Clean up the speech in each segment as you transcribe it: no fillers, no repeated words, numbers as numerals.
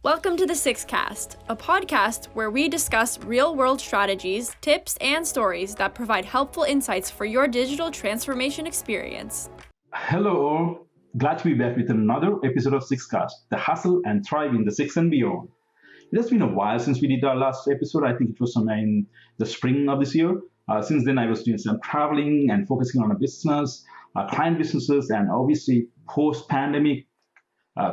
Welcome to the Sixcast, a podcast where we discuss real-world strategies, tips, and stories that provide helpful insights for your digital transformation experience. Hello all, glad to be back with another episode of Sixcast, the hustle and thrive in the six and beyond. It has been a while since we did our last episode. I think it was somewhere in the spring of this year. Since then, I was doing some traveling and focusing on a business, client businesses, and obviously post-pandemic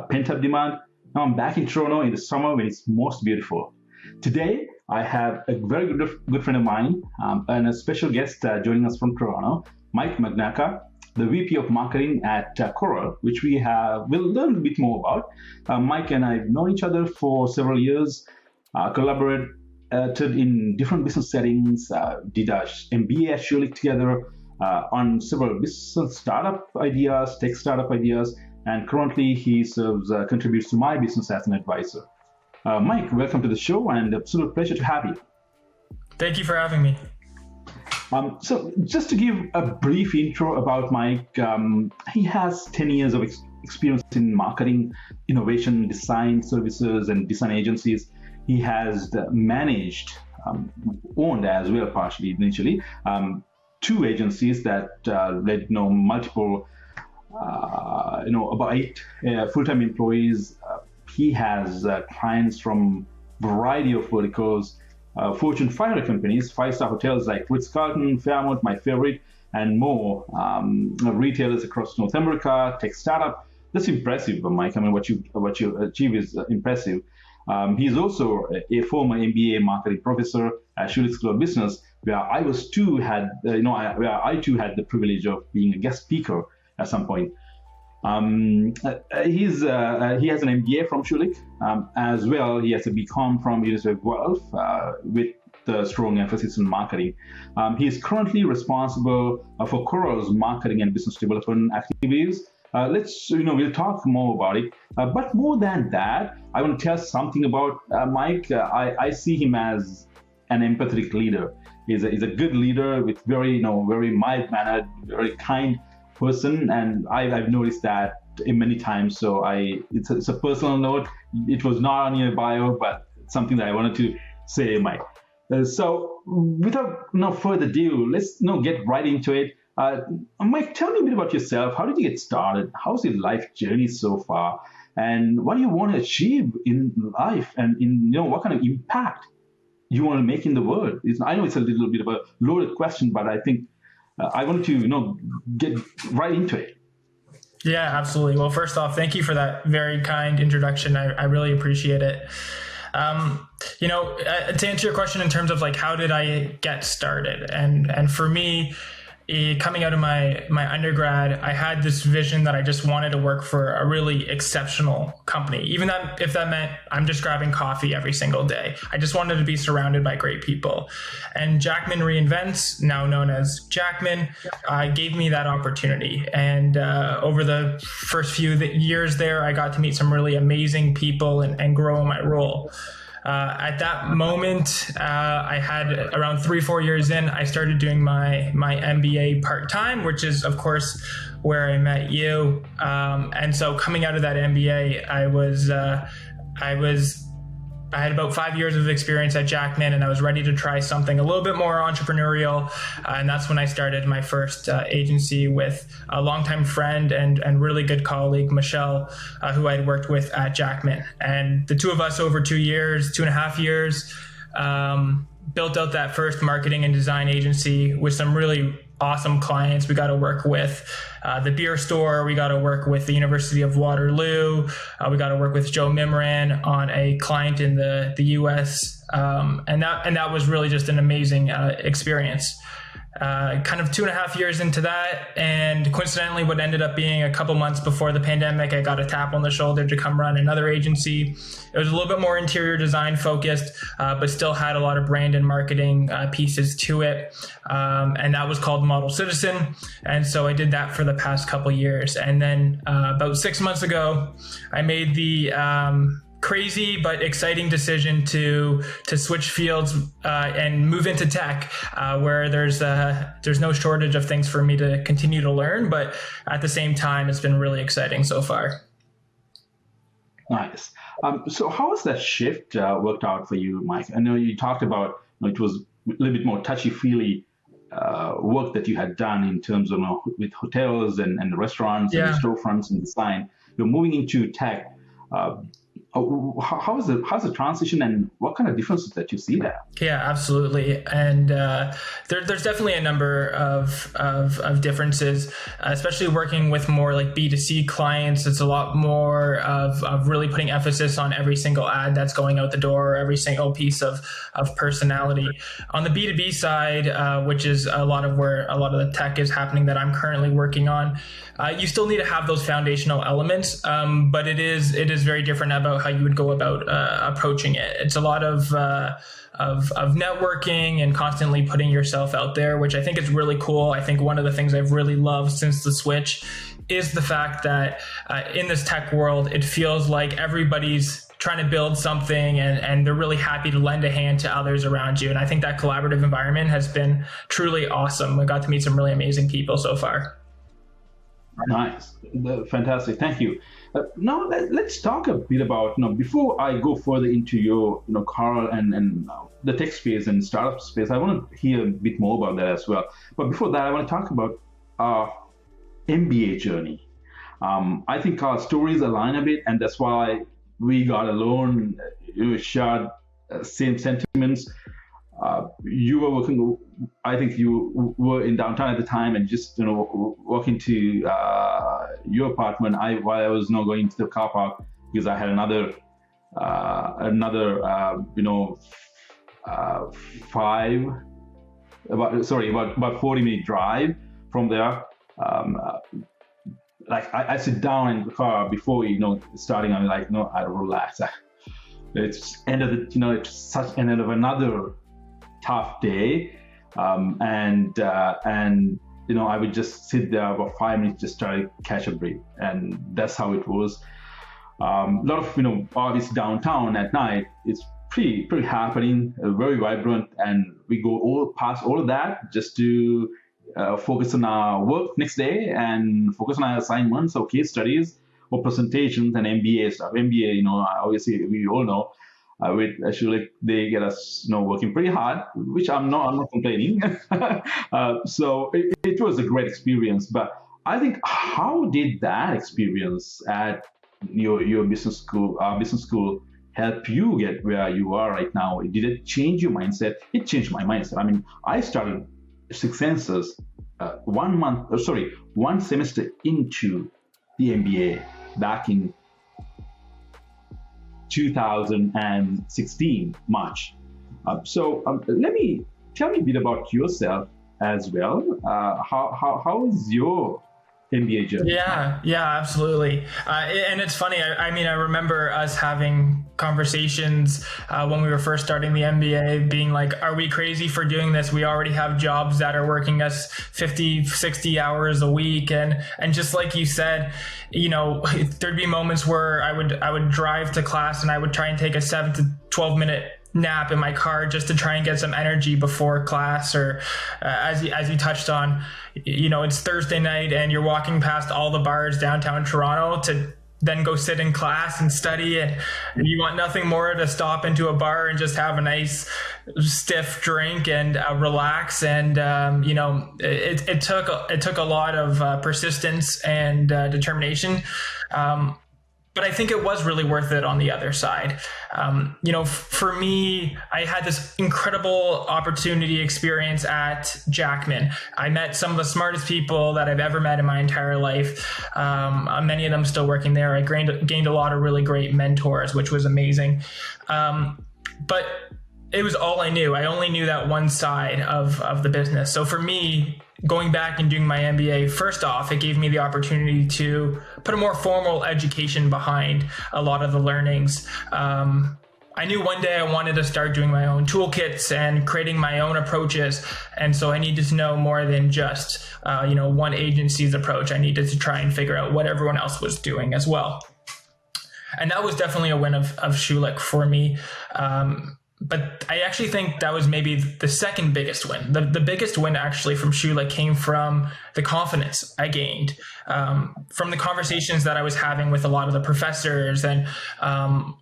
pent-up demand. Now I'm back in Toronto in the summer when it's most beautiful. Today, I have a very good friend of mine and a special guest joining us from Toronto, Mike Magnacca, the VP of Marketing at Corl, which we'll learn a bit more about. Mike and I have known each other for several years, collaborated in different business settings, did our MBA at Schulich together on several business startup ideas, tech startup ideas, and currently he contributes to my business as an advisor. Mike, welcome to the show, and absolute pleasure to have you. Thank you for having me. So just to give a brief intro about Mike, he has 10 years of experience in marketing, innovation, design services, and design agencies. He has managed, owned as well, partially initially, two agencies that led multiple about 8 full-time employees. He has clients from a variety of verticals, Fortune 500 companies, 5-star hotels like Ritz-Carlton, Fairmont, my favorite, and more, retailers across North America, tech startup. That's impressive, Mike. I mean, what you achieve is impressive. He's also a former MBA marketing professor at Schulich School of Business, where I too had the privilege of being a guest speaker at some point. He has an MBA from Schulich. As well, he has a BCom from University of Guelph with the strong emphasis on marketing. He is currently responsible for Coral's marketing and business development activities. We'll talk more about it. But more than that, I want to tell something about Mike. I see him as an empathetic leader. He's a good leader with very mild-mannered, very kind person, and I've noticed that many times. So it's a personal note. It was not on your bio, but something that I wanted to say, Mike. So without no further ado, let's get right into it. Mike, tell me a bit about yourself. How did you get started? How's your life journey so far? And what do you want to achieve in life? And what kind of impact you want to make in the world? I know it's a little bit of a loaded question, but I think I want to, get right into it. Yeah, absolutely. Well, first off, thank you for that very kind introduction. I really appreciate it. To answer your question in terms of how did I get started? And for me, coming out of my undergrad, I had this vision that I just wanted to work for a really exceptional company, even if that meant I'm just grabbing coffee every single day. I just wanted to be surrounded by great people. And Jackman Reinvents, now known as Jackman, gave me that opportunity. And over the first few years there, I got to meet some really amazing people and grow in my role. At that moment, I had around 3-4 years in, I started doing my MBA part-time, which is, of course, where I met you. And so coming out of that MBA, I had about 5 years of experience at Jackman, and I was ready to try something a little bit more entrepreneurial. And that's when I started my first agency with a longtime friend and really good colleague, Michelle, who I'd worked with at Jackman. And the two of us over 2.5 years, built out that first marketing and design agency with some really awesome clients. We got to work with the beer store. We got to work with the University of Waterloo. We got to work with Joe Mimran on a client in the US. And that was really just an amazing experience. Kind of 2.5 years into that, and coincidentally what ended up being a couple months before the pandemic, I got a tap on the shoulder to come run another agency. It was a little bit more interior design focused, but still had a lot of brand and marketing pieces to it, and that was called Model Citizen. And so I did that for the past couple years, and then about 6 months ago I made the crazy but exciting decision to switch fields and move into tech, where there's no shortage of things for me to continue to learn, but at the same time, it's been really exciting so far. Nice. So how has that shift worked out for you, Mike? I know you talked about it was a little bit more touchy-feely work that you had done in terms of with hotels and restaurants and storefronts and design. You're moving into tech. How's the transition, and what kind of differences that you see there? Yeah, absolutely. And there's definitely a number of differences, especially working with more like B2C clients. It's a lot more of really putting emphasis on every single ad that's going out the door, every single piece of personality. On the B2B side, which is a lot of where a lot of the tech is happening that I'm currently working on, you still need to have those foundational elements, but it is very different about how you would go about approaching it. It's a lot of networking and constantly putting yourself out there, which I think is really cool. I think one of the things I've really loved since the switch is the fact that in this tech world, it feels like everybody's trying to build something and they're really happy to lend a hand to others around you. And I think that collaborative environment has been truly awesome. I got to meet some really amazing people so far. Nice. Fantastic. Thank you. Now let's talk a bit about, before I go further into your, Corl and the tech space and startup space, I want to hear a bit more about that as well. But before that, I want to talk about our MBA journey. I think our stories align a bit, and that's why we got along. You shared same sentiments. You were working, I think you were in downtown at the time, and just walking to your apartment while I was going to the car park because I had about 40-minute drive from there. I sit down in the car before starting. I'm like, no, I relax. It's end of it's such an end of another tough day, and I would just sit there about 5 minutes, just try to catch a breath, and that's how it was. A lot of obviously downtown at night, it's pretty happening, very vibrant, and we go past all of that just to focus on our work next day and focus on our assignments or case studies or presentations and MBA stuff. MBA, obviously we all know. With Schulich, they get us, working pretty hard, which I'm not complaining. So it was a great experience. But I think, how did that experience at your business school help you get where you are right now? Did it change your mindset? It changed my mindset. I mean, I started 6 Senses 1 semester into the MBA back in 2016 March. So tell me a bit about yourself as well. How is your MBA journey? Yeah, absolutely. And it's funny. I remember us having conversations when we were first starting the MBA, being like, are we crazy for doing this? We already have jobs that are working us 50, 60 hours a week. And just like you said, there'd be moments where I would drive to class and I would try and take a 7 to 12 minute nap in my car just to try and get some energy before class, or as you touched on, it's Thursday night and you're walking past all the bars downtown Toronto to then go sit in class and study, and you want nothing more to stop into a bar and just have a nice stiff drink and relax. And it took a lot of persistence and determination. But I think it was really worth it on the other side. For me, I had this incredible opportunity experience at Jackman. I met some of the smartest people that I've ever met in my entire life. Many of them still working there. I gained a lot of really great mentors, which was amazing. But it was all I knew. I only knew that one side of the business. So for me, going back and doing my MBA, first off, it gave me the opportunity to put a more formal education behind a lot of the learnings. I knew one day I wanted to start doing my own toolkits and creating my own approaches. And so I needed to know more than just, one agency's approach. I needed to try and figure out what everyone else was doing as well. And that was definitely a win of Schulich for me. But I actually think that was maybe the second biggest win. The biggest win actually from Schulich came from the confidence I gained from the conversations that I was having with a lot of the professors, and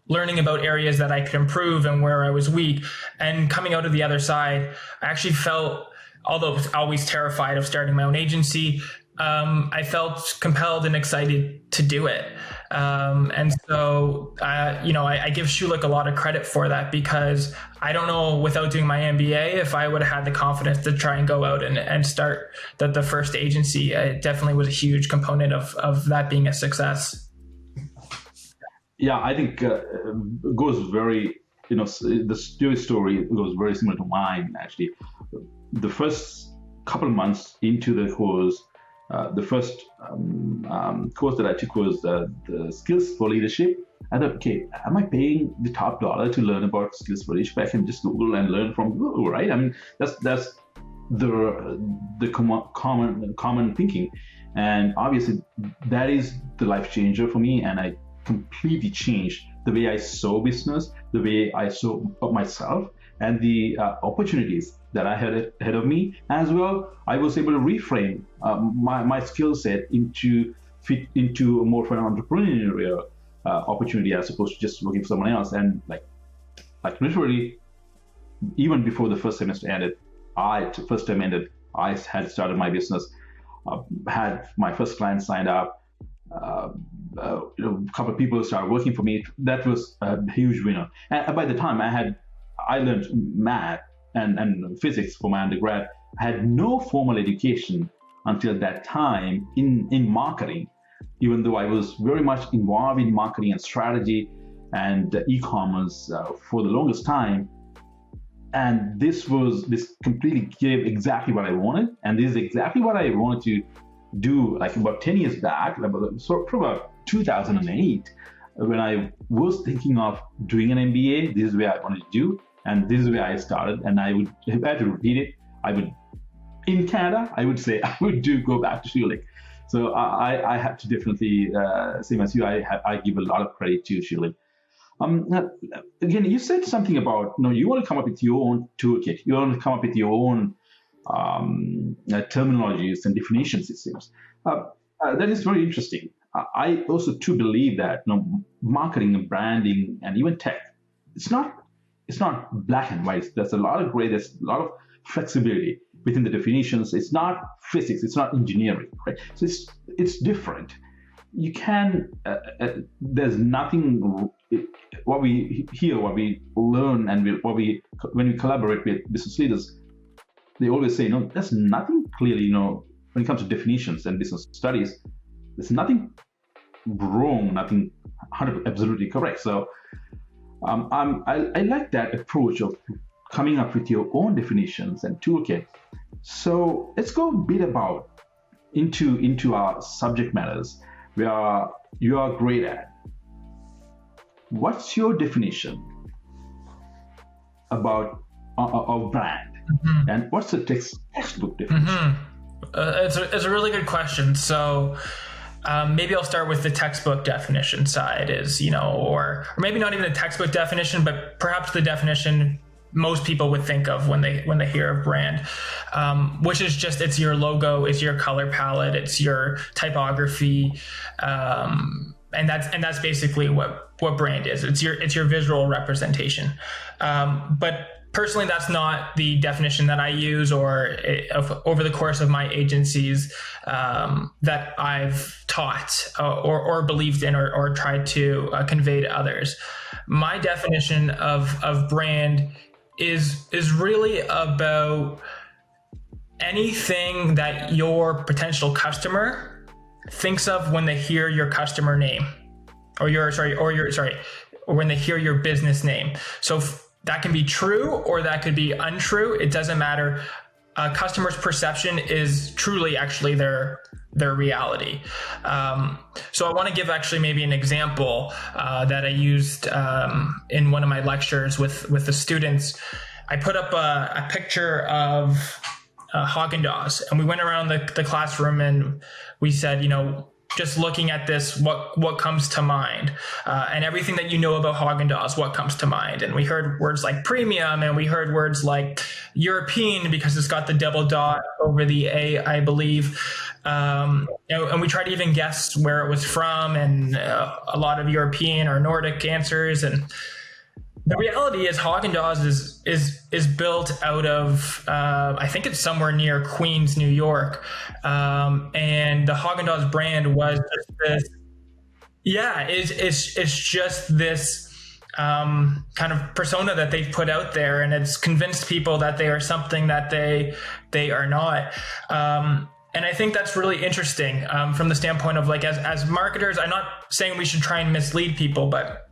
learning about areas that I could improve and where I was weak. And coming out of the other side, I actually felt, although I was always terrified of starting my own agency, I felt compelled and excited to do it. And so, I give Schulich a lot of credit for that, because I don't know, without doing my MBA, if I would have had the confidence to try and go out and start the first agency. It definitely was a huge component of that being a success. Yeah, I think it goes very, the story goes very similar to mine, actually. The first couple of months into the course, the first course that I took was the Skills for Leadership. I thought, okay, am I paying the top dollar to learn about skills for leadership? I can just Google and learn from Google, right? I mean, that's the common thinking, and obviously that is the life changer for me. And I completely changed the way I saw business, the way I saw myself, and the opportunities that I had ahead of me as well. I was able to reframe my skill set fit into a more of an entrepreneurial opportunity, as opposed to just working for someone else. And like literally, even before the first semester ended, I had started my business, had my first client signed up. A couple of people started working for me. That was a huge winner. And by the time I learned math and physics for my undergrad. I had no formal education until that time in marketing, even though I was very much involved in marketing and strategy and e-commerce for the longest time. And this completely gave exactly what I wanted. And this is exactly what I wanted to do, like about 10 years back, from about 2008, when I was thinking of doing an MBA. This is where I wanted to do. And this is where I started. And if I had to repeat it, in Canada, I would say I would go back to Schulich. So I have to definitely, same as you, I give a lot of credit to Schulich. Again, you said something about, you want to come up with your own toolkit. You want to come up with your own terminologies and definition systems. That is very interesting. I also too believe that marketing and branding and even tech, it's not black and white. There's a lot of gray. There's a lot of flexibility within the definitions. It's not physics. It's not engineering, right? So it's different. You can. There's nothing. What we hear, what we learn, and when we collaborate with business leaders, they always say, there's nothing clearly. When it comes to definitions and business studies, there's nothing wrong, nothing absolutely correct. So. I like that approach of coming up with your own definitions and toolkit. So let's go a bit into our subject matters where you are great at. What's your definition about of brand, and what's the textbook definition? It's a really good question. So. Maybe I'll start with the textbook definition side or maybe not even the textbook definition, but perhaps the definition most people would think of when they hear of brand, which is just, it's your logo, it's your color palette, it's your typography. And that's basically what brand is. It's your visual representation. But personally, that's not the definition that I use over the course of my agencies that I've taught or believed in or tried to convey to others. My definition of brand is really about anything that your potential customer thinks of when they hear your customer name, or when they hear your business name. So that can be true or that could be untrue. It doesn't matter. A customer's perception is truly actually their reality. So I want to give actually maybe an example that I used in one of my lectures with the students. I put up a picture of Haagen-Dazs, and we went around the classroom and we said, just looking at this, what comes to mind? And everything that you know about Haagen-Dazs, what comes to mind? And we heard words like premium, and we heard words like European because it's got the double dot over the A, I believe. And we tried to even guess where it was from, and a lot of European or Nordic answers. And the reality is Haagen-Dazs is built out of, I think it's somewhere near Queens, New York. And the Haagen-Dazs brand was just this, it's just this kind of persona that they've put out there, and it's convinced people that they are something that they are not. And I think that's really interesting from the standpoint of like, as marketers, I'm not saying we should try and mislead people, but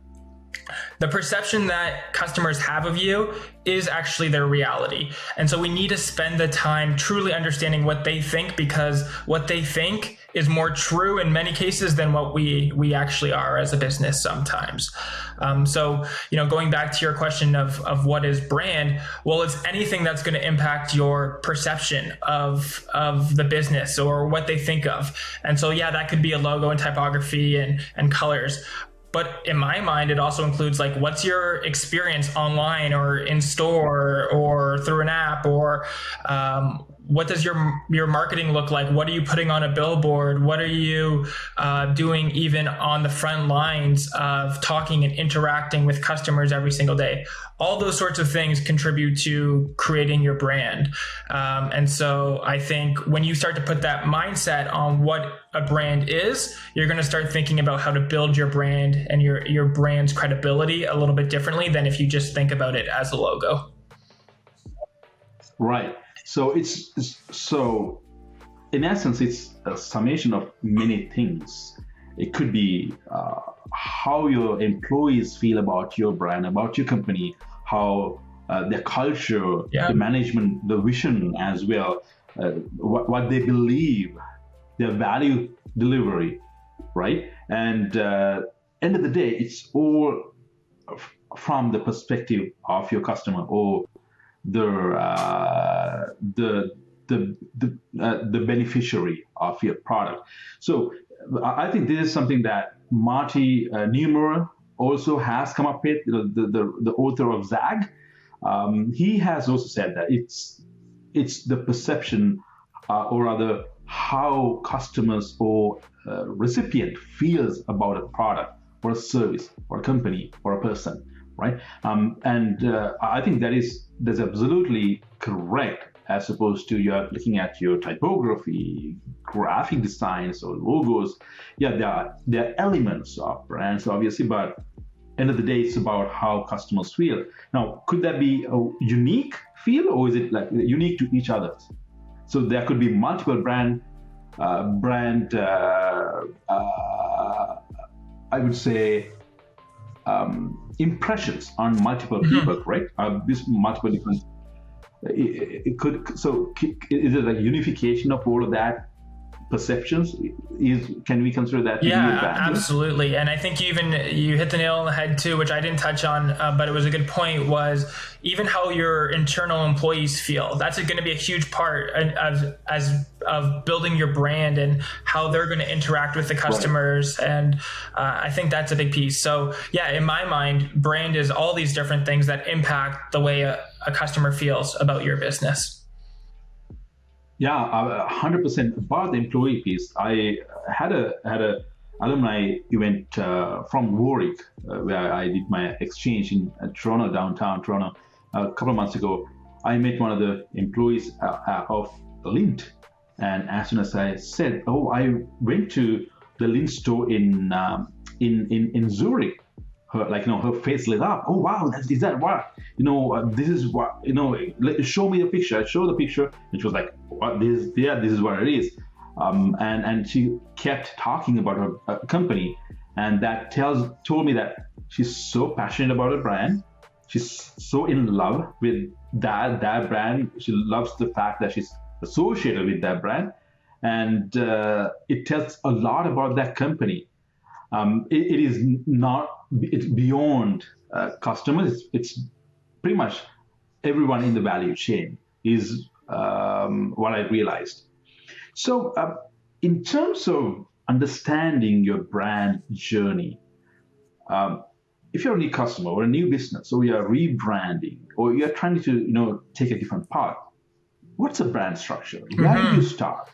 the perception that customers have of you is actually their reality. And so we need to spend the time truly understanding what they think, because what they think is more true in many cases than what we actually are as a business sometimes. So, going back to your question of what is brand, well, it's anything that's going to impact your perception of the business or what they think of. And so, that could be a logo and typography and colors. But in my mind, it also includes like, what's your experience online or in store or through an app, or what does your marketing look like? What are you putting on a billboard? What are you doing even on the front lines of talking and interacting with customers every single day? All those sorts of things contribute to creating your brand. And so I think when you start to put that mindset on what a brand is, you're going to start thinking about how to build your brand and your brand's credibility a little bit differently than if you just think about it as a logo. Right. So so in essence, it's a summation of many things. It could be how your employees feel about your brand, about your company, how their culture, the management, the vision as well, what they believe, their value delivery, right? And end of the day, it's all from the perspective of your customer or the beneficiary of your product. So I think this is something that Marty Neumeier also has come up with, the author of ZAG. He has also said that it's the perception, or rather how customers or recipient feels about a product or a service or a company or a person, right? And I think that's absolutely correct, as opposed to you're looking at your typography, graphic designs or logos. There are elements of brands, obviously, but end of the day, it's about how customers feel. Now, could that be a unique feel, or is it like unique to each other? So there could be multiple brand I would say, impressions on multiple people, right? This multiple different. It could. So, is it a unification of all of that perceptions? Can we consider that to be a value? Absolutely. And I think you hit the nail on the head too, which I didn't touch on, but it was a good point, was even how your internal employees feel. That's going to be a huge part of building your brand and how they're going to interact with the customers. Right. And I think that's a big piece. So in my mind, brand is all these different things that impact the way a customer feels about your business. 100% about the employee piece. I had a alumni event from Warwick where I did my exchange in Toronto, downtown Toronto, a couple of months ago. I met one of the employees of Lindt, and as soon as I said, I went to the Lindt store in Zurich. Her face lit up. Oh wow, is that what? This is what. Show me the picture. I showed the picture, which was like, what? This is what it is. And she kept talking about her company, and that told me that she's so passionate about her brand. She's so in love with that brand. She loves the fact that she's associated with that brand, and it tells a lot about that company. It's beyond customers. It's pretty much everyone in the value chain is what I realized. So in terms of understanding your brand journey. If you're a new customer or a new business, or you're rebranding, or you're trying to take a different path, what's a brand structure? Where do you start?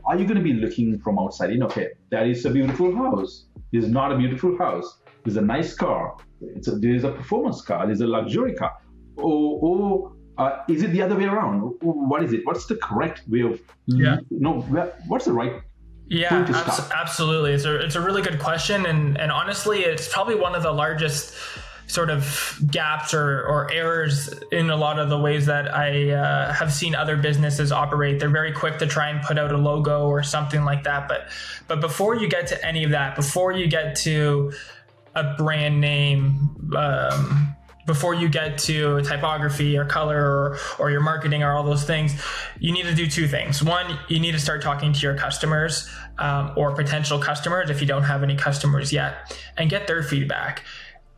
Are you going to be looking from outside in? Okay, that is a beautiful house. This is not a beautiful house. This is a nice car. There is a performance car. There's a luxury car. Or is it the other way around? What is it? What's the correct way of? What's the right? Yeah, absolutely. It's a really good question, and honestly, it's probably one of the largest sort of gaps or errors in a lot of the ways that I have seen other businesses operate. They're very quick to try and put out a logo or something like that, but before you get to any of that, before you get to a brand name, before you get to typography or color or your marketing or all those things, you need to do two things. One, you need to start talking to your customers or potential customers if you don't have any customers yet, and get their feedback.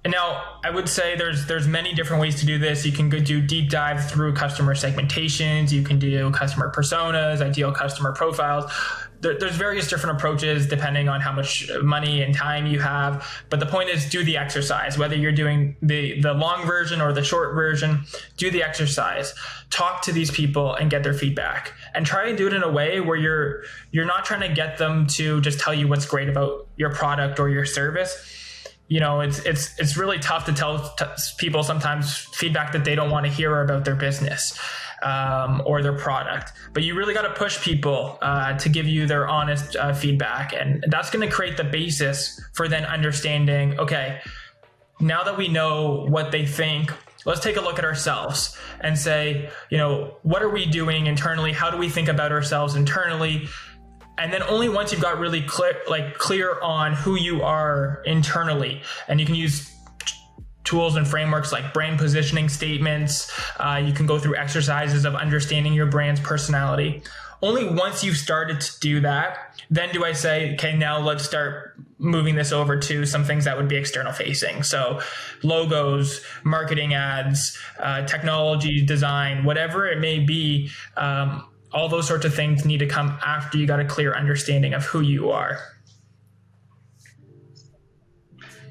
And now I would say there's many different ways to do this. You can go do deep dive through customer segmentations. You can do customer personas, ideal customer profiles. There's various different approaches depending on how much money and time you have. But the point is, do the exercise. Whether you're doing the long version or the short version, do the exercise. Talk to these people and get their feedback. And try and do it in a way where you're not trying to get them to just tell you what's great about your product or your service. It's really tough to tell people sometimes feedback that they don't want to hear about their business or their product. But you really got to push people to give you their honest feedback. And that's going to create the basis for then understanding, okay, now that we know what they think, let's take a look at ourselves and say, what are we doing internally? How do we think about ourselves internally? And then only once you've got really clear on who you are internally, and you can use tools and frameworks like brand positioning statements. You can go through exercises of understanding your brand's personality. Only once you've started to do that, then do I say, okay, now let's start moving this over to some things that would be external facing. So logos, marketing ads, technology, design, whatever it may be. All those sorts of things need to come after you got a clear understanding of who you are.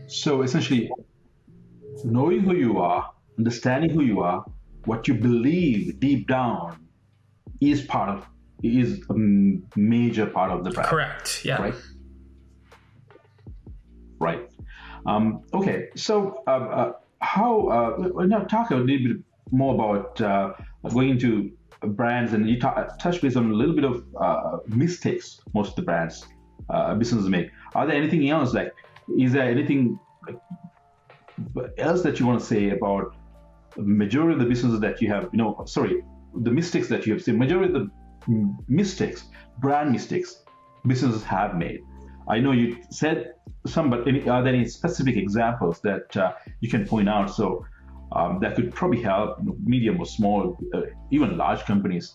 So essentially, knowing who you are, understanding who you are, what you believe deep down is a major part of the brand. Correct. Yeah. Right. Okay. So now talk a little bit more about going into brands, and you touch base on a little bit of mistakes most of the brands businesses make. Are there anything else? Is there anything else that you want to say about the majority of the businesses that you have? The mistakes that you have seen. Majority of the brand mistakes businesses have made. I know you said some, but are there any specific examples that you can point out? So. That could probably help medium or small, even large companies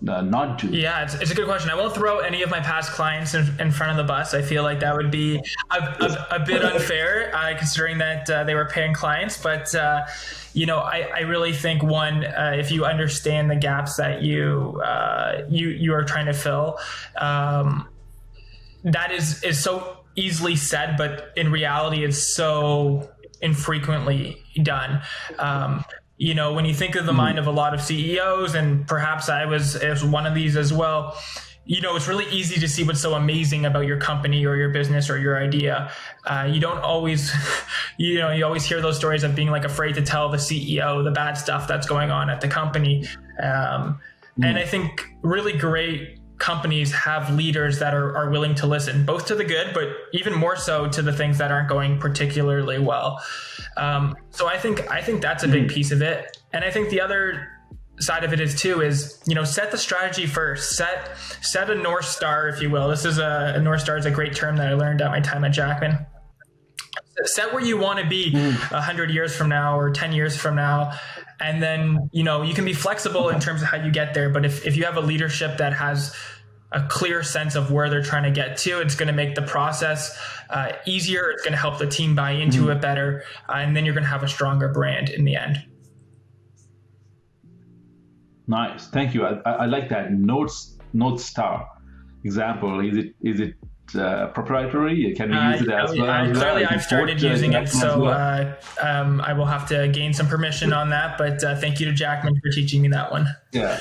not do. Yeah, it's a good question. I won't throw any of my past clients in front of the bus. I feel like that would be a bit unfair considering that they were paying clients. But, I really think if you understand the gaps that you are trying to fill, that is so easily said, but in reality, it's so infrequently done. When you think of the mind of a lot of CEOs, and perhaps I was one of these as well, it's really easy to see what's so amazing about your company or your business or your idea. You don't always, you always hear those stories of being afraid to tell the CEO the bad stuff that's going on at the company. And I think really great companies have leaders that are willing to listen, both to the good, but even more so to the things that aren't going particularly well. So I think that's a big piece of it. And I think the other side of it is set the strategy first, set a North Star, if you will. This is a North Star is a great term that I learned at my time at Jackman. Set where you want to be 100 years from now or 10 years from now. And then, you can be flexible in terms of how you get there. But if you have a leadership that has a clear sense of where they're trying to get to, it's going to make the process easier. It's going to help the team buy into it better. And then you're going to have a stronger brand in the end. Nice. Thank you. I like that. North Star. example? Is it proprietary? Can we use it as well? Clearly, I've started using it, so I will have to gain some permission on that. But thank you to Jackman for teaching me that one. Yeah.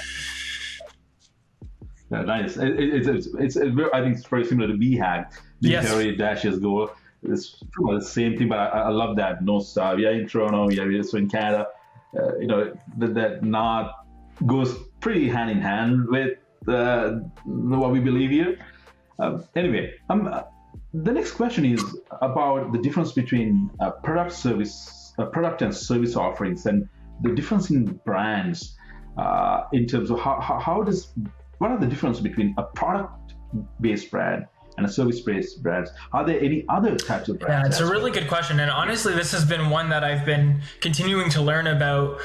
Yeah, nice. It's I think it's very similar to VHAG. The Dashes Go. It's the same thing, but I love that North Star. We are in Toronto. We are also in Canada. That not goes pretty hand in hand with what we believe here. Anyway, the next question is about the difference between product and service offerings, and the difference in brands in terms of what are the difference between a product-based brand and a service-based brand? Are there any other types of brands? Yeah, it's a really good question. And honestly, this has been one that I've been continuing to learn about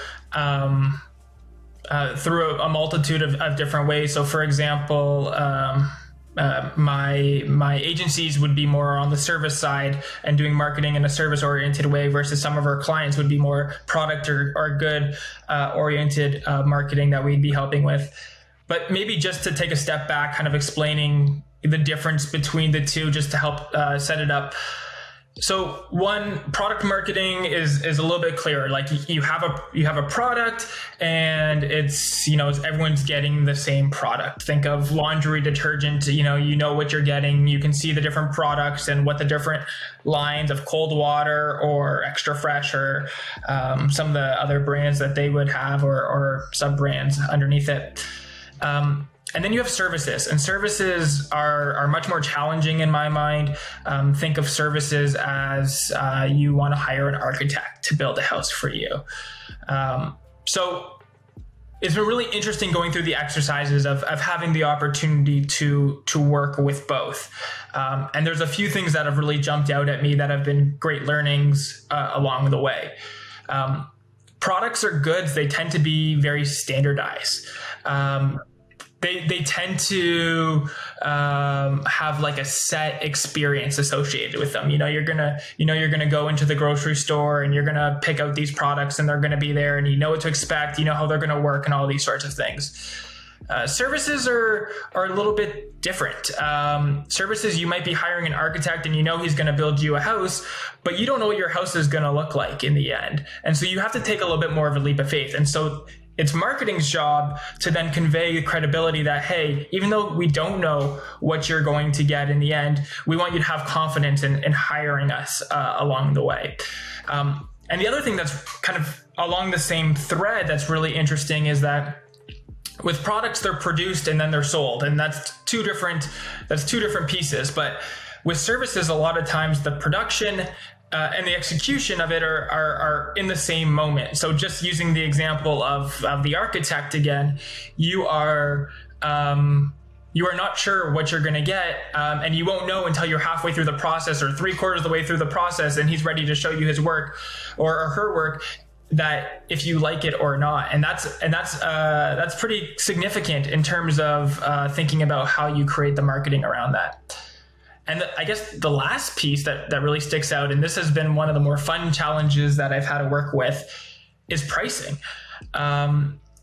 through a multitude of different ways. So for example, my agencies would be more on the service side and doing marketing in a service oriented way, versus some of our clients would be more product or good oriented marketing that we'd be helping with. But maybe just to take a step back, kind of explaining the difference between the two, just to help set it up. So one, product marketing is a little bit clearer. Like you have a product, and it's everyone's getting the same product. Think of laundry detergent. You know what you're getting. You can see the different products and what the different lines of cold water or extra fresh or some of the other brands that they would have or sub brands underneath it. And then you have services, and services are much more challenging in my mind. Think of services as you want to hire an architect to build a house for you. So it's been really interesting going through the exercises of having the opportunity to work with both. And there's a few things that have really jumped out at me that have been great learnings along the way. Products or goods, they tend to be very standardized. They tend to have like a set experience associated with them. You're gonna go into the grocery store and you're gonna pick out these products, and they're gonna be there, and you know what to expect. You know how they're gonna work, and all these sorts of things. Services are a little bit different. Services, you might be hiring an architect, and he's going to build you a house, but you don't know what your house is going to look like in the end. And so you have to take a little bit more of a leap of faith. And so it's marketing's job to then convey the credibility that, hey, even though we don't know what you're going to get in the end, we want you to have confidence in hiring us along the way. And the other thing that's kind of along the same thread that's really interesting is that with products, they're produced and then they're sold, and that's two different pieces. But with services, a lot of times the production and the execution of it are in the same moment. So just using the example of the architect again, you are not sure what you're going to get, and you won't know until you're halfway through the process or 3/4 of the way through the process, and he's ready to show you his work or her work, that if you like it or not. And that's pretty significant in terms of thinking about how you create the marketing around that. And I guess the last piece that really sticks out, and this has been one of the more fun challenges that I've had to work with, is pricing.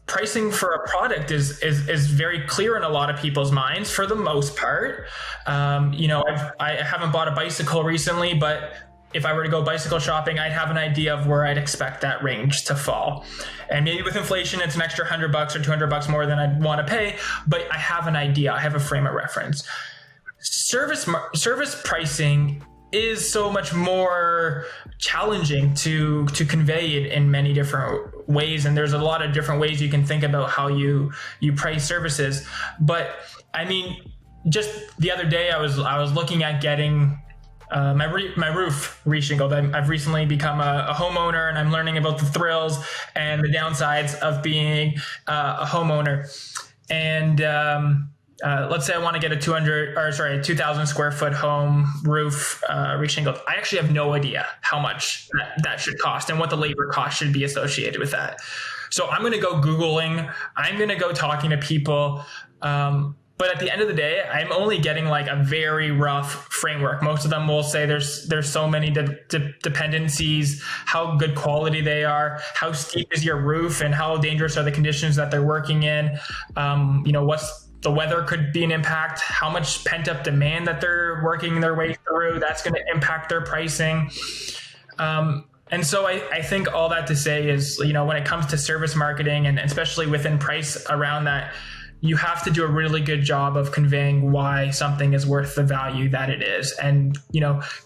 Pricing for a product is very clear in a lot of people's minds for the most part. I haven't bought a bicycle recently, but if I were to go bicycle shopping, I'd have an idea of where I'd expect that range to fall. And maybe with inflation, it's an extra $100 or $200 more than I'd want to pay, but I have an idea. I have a frame of reference. Service pricing is so much more challenging to convey it in many different ways. And there's a lot of different ways you can think about how you price services. But I mean, just the other day, I was looking at getting my roof reshingled. I've recently become a homeowner, and I'm learning about the thrills and the downsides of being a homeowner. And let's say I want to get a 2,000 square foot home roof reshingled. I actually have no idea how much that should cost and what the labor cost should be associated with that. So I'm going to go Googling. I'm going to go talking to people. But at the end of the day, I'm only getting like a very rough framework. Most of them will say there's so many dependencies, how good quality they are, how steep is your roof, and how dangerous are the conditions that they're working in. The weather could be an impact. How much pent-up demand that they're working their way through, that's going to impact their pricing. And so I think all that to say is, when it comes to service marketing, and especially within price around that, you have to do a really good job of conveying why something is worth the value that it is. And,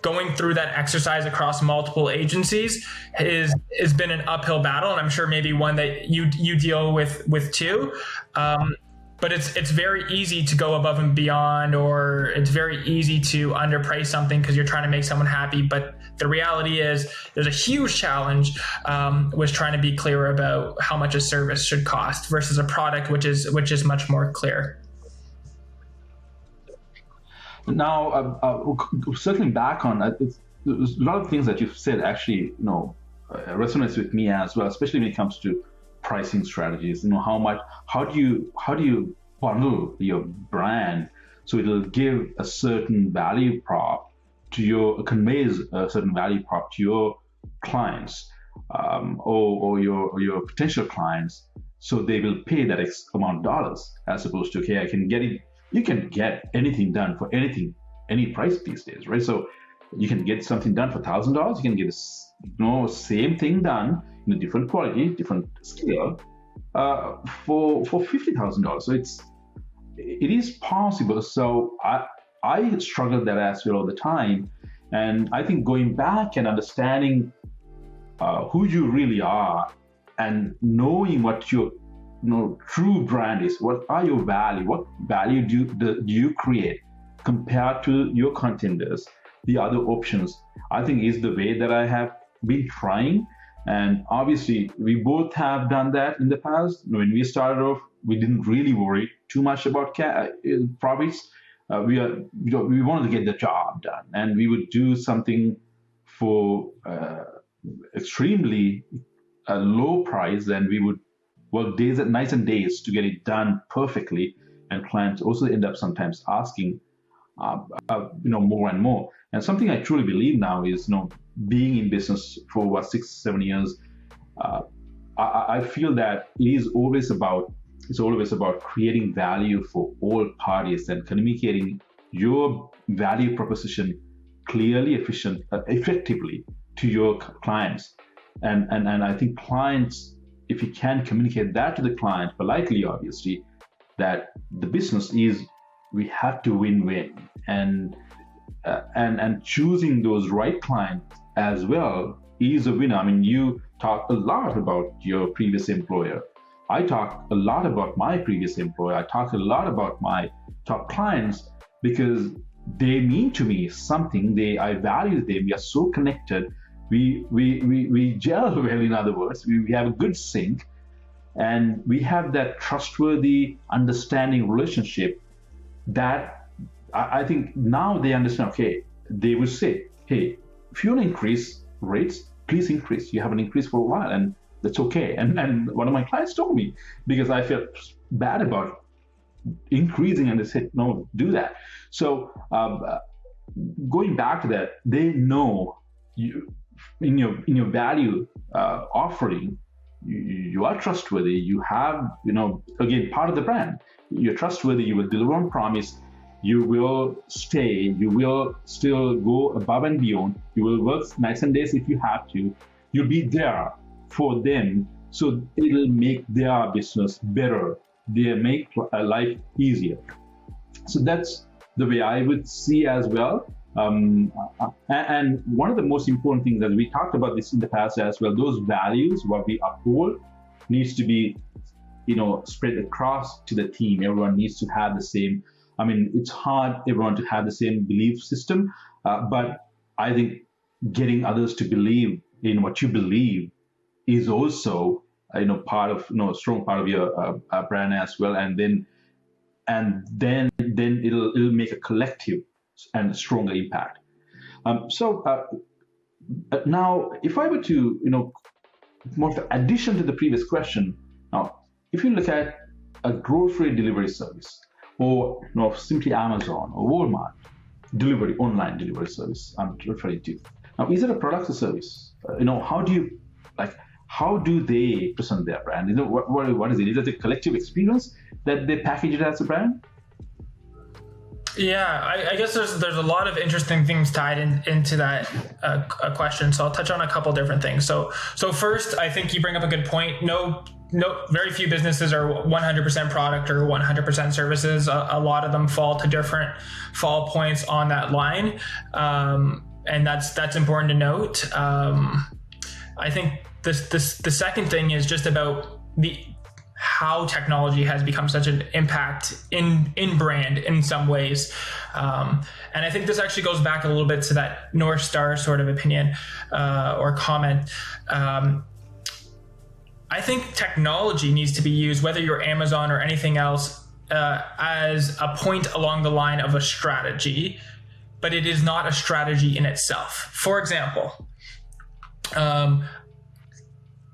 going through that exercise across multiple agencies has been an uphill battle. And I'm sure maybe one that you deal with too. But it's very easy to go above and beyond, or it's very easy to underprice something because you're trying to make someone happy. But the reality is there's a huge challenge with trying to be clear about how much a service should cost versus a product, which is much more clear. Now, circling back on there's a lot of things that you've said actually, resonates with me as well, especially when it comes to pricing strategies. How do you bundle your brand so it'll give a certain value prop conveys a certain value prop to your clients, or your potential clients, so they will pay that X amount of dollars, as opposed to, okay, I can get it. You can get anything done for anything, any price these days, right? So you can get something done for $1,000. You can get same thing done in a different quality, different scale, for $50,000. So it is possible. So I struggled that as well all the time, and I think going back and understanding who you really are, and knowing what your true brand is, what are your value, what value do you create compared to your contenders, the other options, I think is the way that I have been trying. And obviously we both have done that in the past. When we started off, we didn't really worry too much about profits. We wanted to get the job done, and we would do something for extremely low price, and we would work nights and days to get it done perfectly. And clients also end up sometimes asking more and more. And something I truly believe now is, being in business for about 6-7 years, I feel that it's always about creating value for all parties and communicating your value proposition clearly, effectively to your clients. And I think clients, if you can communicate that to the client politely, obviously, that the business is, we have to win-win, and choosing those right clients as well is a winner. I mean, you talk a lot about your previous employer. I talk a lot about my previous employer. I talk a lot about my top clients because they mean to me something. I value them. We are so connected. We gel well, in other words. We have a good sync, and we have that trustworthy, understanding relationship that I think now they understand. Okay, they will say, hey, if you want to increase rates, please increase. You haven't increased for a while, and that's okay. And one of my clients told me, because I felt bad about increasing, and they said, no, do that. So going back to that, they know you in your value offering, you are trustworthy. You have, again, part of the brand. You're trustworthy. You will deliver on promise. You will stay. You will still go above and beyond. You will work nights and days if you have to. You'll be there for them, so it'll make their business better. They make life easier. So that's the way I would see as well. And one of the most important things, that we talked about this in the past as well, those values, what we uphold, needs to be, spread across to the team. Everyone needs to have the same. I mean, it's hard everyone to have the same belief system, but I think getting others to believe in what you believe is also, part of, a strong part of your brand as well. And then it'll make a collective and stronger impact. So now, if I were to, more addition to the previous question, now, if you look at a grocery delivery service, or simply Amazon or Walmart online delivery service, I'm referring to. Now, is it a product or service? how do they present their brand? What is it? Is it a collective experience that they package it as a brand? Yeah, I guess there's a lot of interesting things tied into that question. So I'll touch on a couple different things. So first, I think you bring up a good point. No, very few businesses are 100% product or 100% services. A lot of them fall points on that line, and that's important to note. I think the second thing is just about how technology has become such an impact in brand in some ways. And I think this actually goes back a little bit to that North Star sort of opinion or comment. I think technology needs to be used, whether you're Amazon or anything else, as a point along the line of a strategy, but it is not a strategy in itself. For example,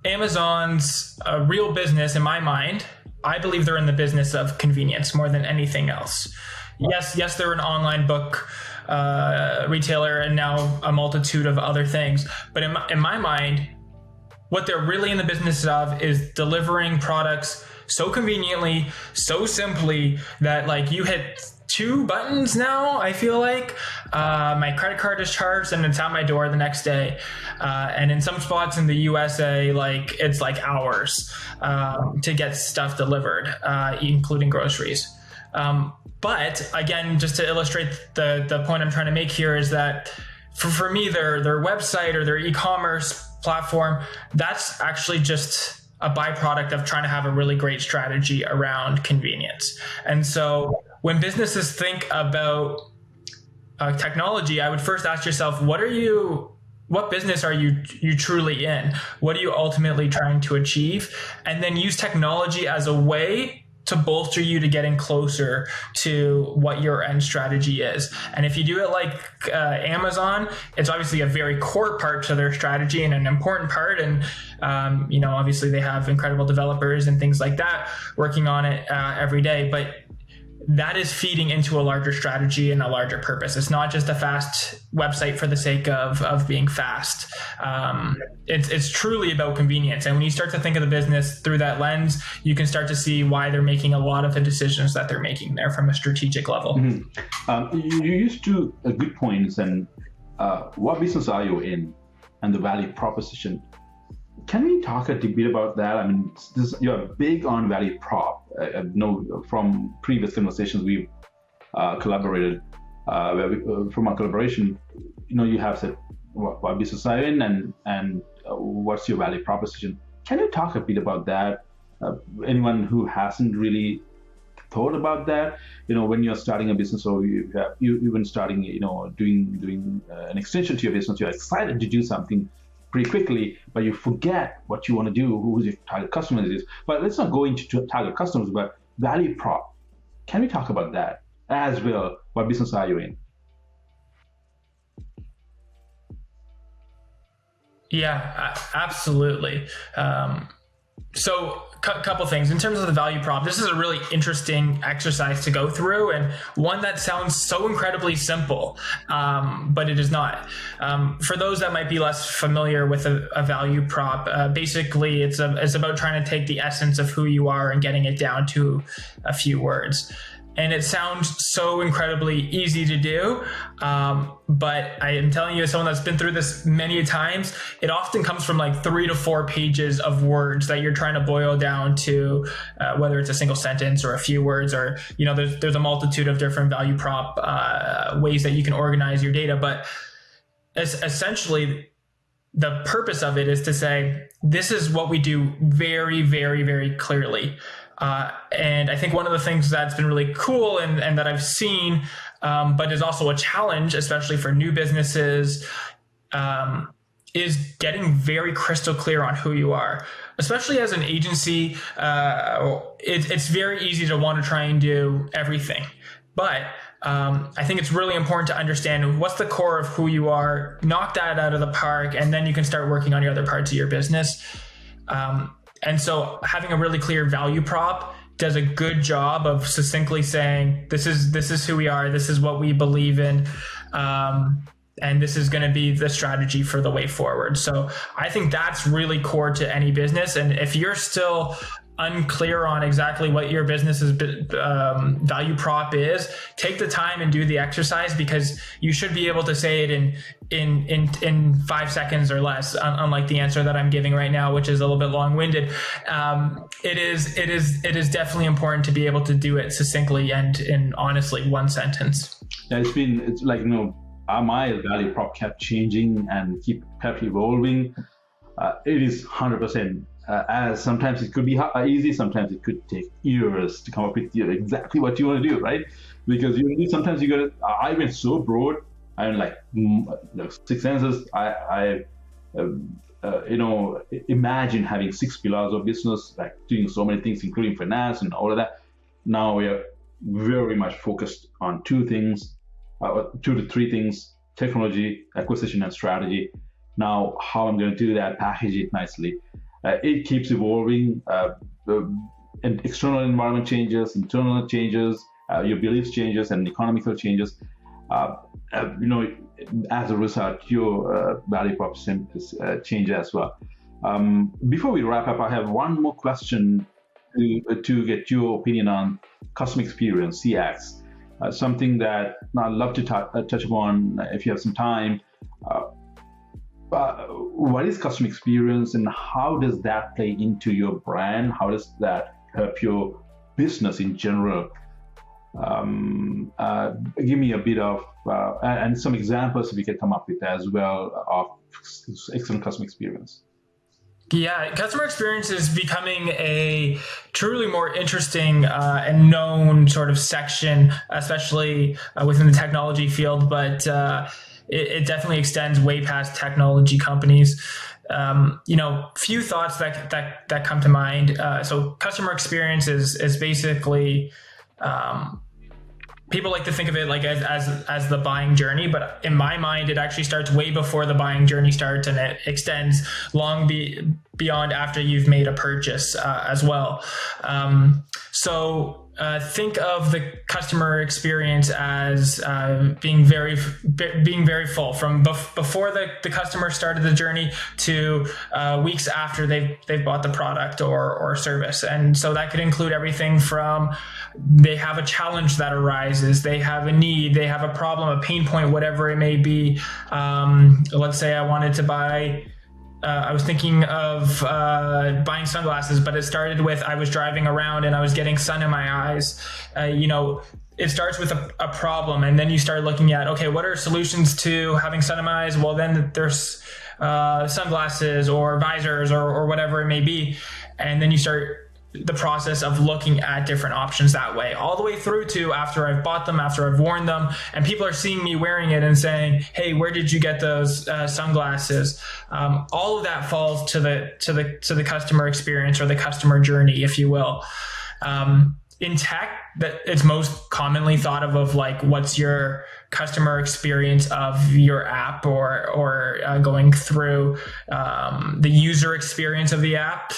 Amazon's a real business in my mind. I believe they're in the business of convenience more than anything else. Yes, they're an online book retailer and now a multitude of other things. But in my mind, what they're really in the business of is delivering products so conveniently, so simply that like you hit 2 buttons now, I feel like. My credit card is charged and it's at my door the next day. And in some spots in the USA, like it's like hours to get stuff delivered, including groceries. But again, just to illustrate the point I'm trying to make here is that for me, their website or their e-commerce platform, that's actually just a byproduct of trying to have a really great strategy around convenience. And so when businesses think about technology, I would first ask yourself, what business are you truly in? What are you ultimately trying to achieve? And then use technology as a way to bolster you to getting closer to what your end strategy is. And if you do it like Amazon, it's obviously a very core part to their strategy and an important part. And, obviously they have incredible developers and things like that working on it every day. But that is feeding into a larger strategy and a larger purpose. It's not just a fast website for the sake of being fast. It's truly about convenience. And when you start to think of the business through that lens, you can start to see why they're making a lot of the decisions that they're making there from a strategic level. Mm-hmm. You used two good points, and what business are you in and the value proposition. Can we talk a bit about that? I mean, you're big on value prop. I know from previous conversations we've collaborated, from our collaboration, you have said what business are you in and what's your value proposition. Can you talk a bit about that? Anyone who hasn't really thought about that, when you're starting a business or you've been starting, doing an extension to your business, you're excited to do something pretty quickly, but you forget what you want to do, who your target customer is. But let's not go into target customers, but value prop. Can we talk about that as well? What business are you in? Yeah, absolutely. So a couple things. In terms of the value prop, this is a really interesting exercise to go through, and one that sounds so incredibly simple, but it is not. For those that might be less familiar with a value prop, basically it's about trying to take the essence of who you are and getting it down to a few words. And it sounds so incredibly easy to do, but I am telling you, as someone that's been through this many times, it often comes from like 3 to 4 pages of words that you're trying to boil down to, whether it's a single sentence or a few words, or there's a multitude of different value prop ways that you can organize your data. But essentially, the purpose of it is to say, this is what we do very, very, very clearly. And I think one of the things that's been really cool and that I've seen, but is also a challenge, especially for new businesses, is getting very crystal clear on who you are. Especially as an agency, it's very easy to want to try and do everything. But I think it's really important to understand what's the core of who you are, knock that out of the park, and then you can start working on your other parts of your business. And so having a really clear value prop does a good job of succinctly saying, this is who we are. This is what we believe in. and this is going to be the strategy for the way forward. So I think that's really core to any business. And if you're still unclear on exactly what your business's value prop is, take the time and do the exercise, because you should be able to say it in 5 seconds or less, unlike the answer that I'm giving right now, which is a little bit long-winded. It is definitely important to be able to do it succinctly and in honestly one sentence. It's like, my value prop kept changing and kept evolving. It is 100%. As sometimes it could be easy, sometimes it could take years to come up with exactly what you want to do, right? Because sometimes you got to. I went so broad. I mean, like 6 sentences. Imagine having 6 pillars of business, like doing so many things, including finance and all of that. Now we are very much focused on 2 things, 2 to 3 things: technology, acquisition, and strategy. Now, how I'm going to do that, package it nicely. It keeps evolving, and external environment changes, internal changes, your beliefs changes, and economical changes. As a result, your value proposition change as well. Before we wrap up, I have one more question to get your opinion on customer experience, CX. Something that I'd love to touch upon if you have some time. What is customer experience, and how does that play into your brand? How does that help your business in general? Give me a bit of and some examples we could come up with as well of excellent customer experience. Yeah, customer experience is becoming a truly more interesting and known sort of section, especially within the technology field, but it definitely extends way past technology companies. Few thoughts that come to mind. So customer experience is basically, people like to think of it like as the buying journey, but in my mind, it actually starts way before the buying journey starts, and it extends long beyond after you've made a purchase as well. Think of the customer experience as being very full, from before the customer started the journey to weeks after they've bought the product or service. And so that could include everything from they have a challenge that arises, they have a need, they have a problem, a pain point, whatever it may be. Let's say I wanted to buy. I was thinking of buying sunglasses, but it started with I was driving around and I was getting sun in my eyes. It starts with a problem, and then you start looking at, okay, what are solutions to having sun in my eyes? Well, then there's sunglasses or visors or whatever it may be. And then you start the process of looking at different options that way, all the way through to after I've bought them, after I've worn them, and people are seeing me wearing it and saying, hey, where did you get those sunglasses? All of that falls to the customer experience, or the customer journey, if you will. In tech, that it's most commonly thought of like, what's your customer experience of your app, or going through the user experience of the app.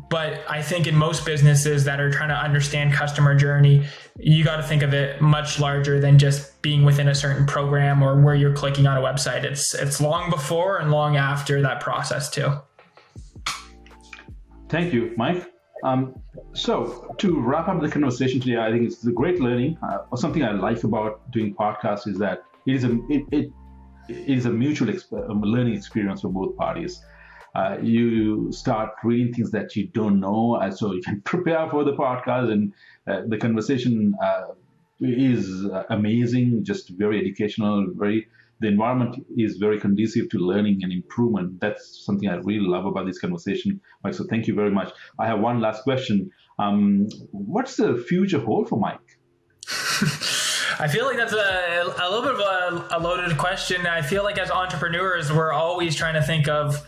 But I think in most businesses that are trying to understand customer journey, you got to think of it much larger than just being within a certain program or where you're clicking on a website. It's long before and long after that process too. Thank you, Mike. So to wrap up the conversation today, I think it's a great learning. Something I like about doing podcasts is that it is a mutual learning experience for both parties. You start reading things that you don't know, so you can prepare for the podcast, and the conversation is amazing, just very educational. The environment is very conducive to learning and improvement. That's something I really love about this conversation, Mike. So thank you very much. I have one last question. What's the future hold for Mike? I feel like that's a little bit of a loaded question. I feel like as entrepreneurs, we're always trying to think of,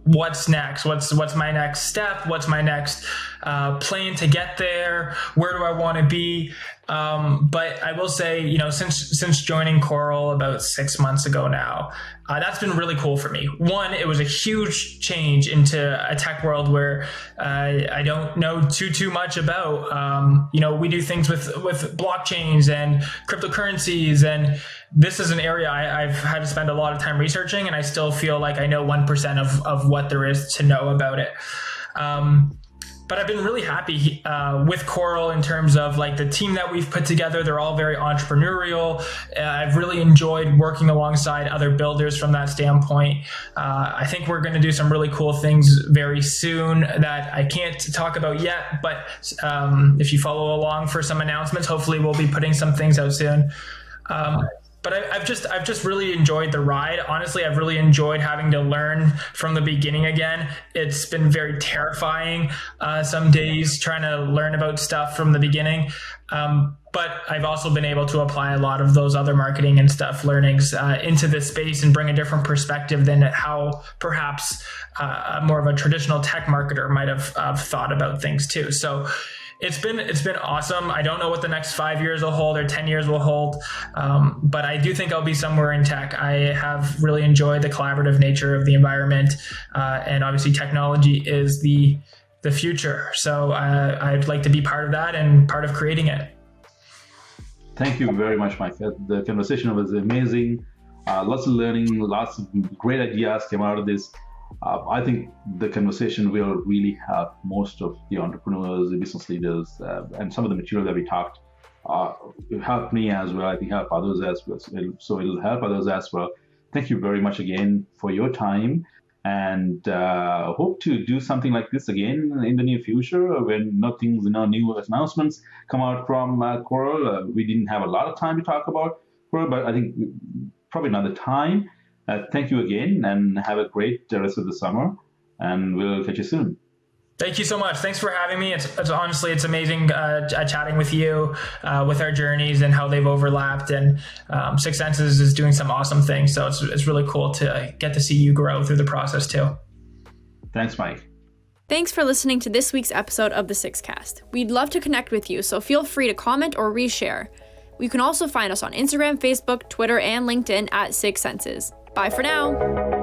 what's next? What's my next step? What's my next plan to get there? Where do I want to be? But I will say, since joining Corl about 6 months ago now, that's been really cool for me. One, it was a huge change into a tech world where I don't know too much about. We do things with blockchains and cryptocurrencies, and this is an area I've had to spend a lot of time researching, and I still feel like I know 1% of what there is to know about it. But I've been really happy with Corl in terms of like the team that we've put together. They're all very entrepreneurial. I've really enjoyed working alongside other builders from that standpoint. I think we're going to do some really cool things very soon that I can't talk about yet, but if you follow along for some announcements, hopefully we'll be putting some things out soon. But I've just really enjoyed the ride. Honestly, I've really enjoyed having to learn from the beginning again. It's been very terrifying some days trying to learn about stuff from the beginning. But I've also been able to apply a lot of those other marketing and stuff learnings into this space and bring a different perspective than how perhaps more of a traditional tech marketer might have thought about things too. So it's been awesome. I don't know what the next 5 years will hold or 10 years will hold, but I do think I'll be somewhere in tech. I have really enjoyed the collaborative nature of the environment, and obviously technology is the future. So I'd like to be part of that and part of creating it. Thank you very much, Mike. The conversation was amazing. Lots of learning, lots of great ideas came out of this. I think the conversation will really help most of the entrepreneurs, the business leaders, and some of the material that we talked helped me as well. I think help others as well. So it'll help others as well. Thank you very much again for your time, and hope to do something like this again in the near future when new announcements come out from Corl. We didn't have a lot of time to talk about Corl, but I think probably another time. Thank you again, and have a great rest of the summer, and we'll catch you soon. Thank you so much. Thanks for having me. It's honestly, it's amazing chatting with you with our journeys and how they've overlapped, and Six Senses is doing some awesome things. So it's really cool to get to see you grow through the process too. Thanks, Mike. Thanks for listening to this week's episode of the Sixcast. We'd love to connect with you, so feel free to comment or reshare. You can also find us on Instagram, Facebook, Twitter, and LinkedIn at Six Senses. Bye for now.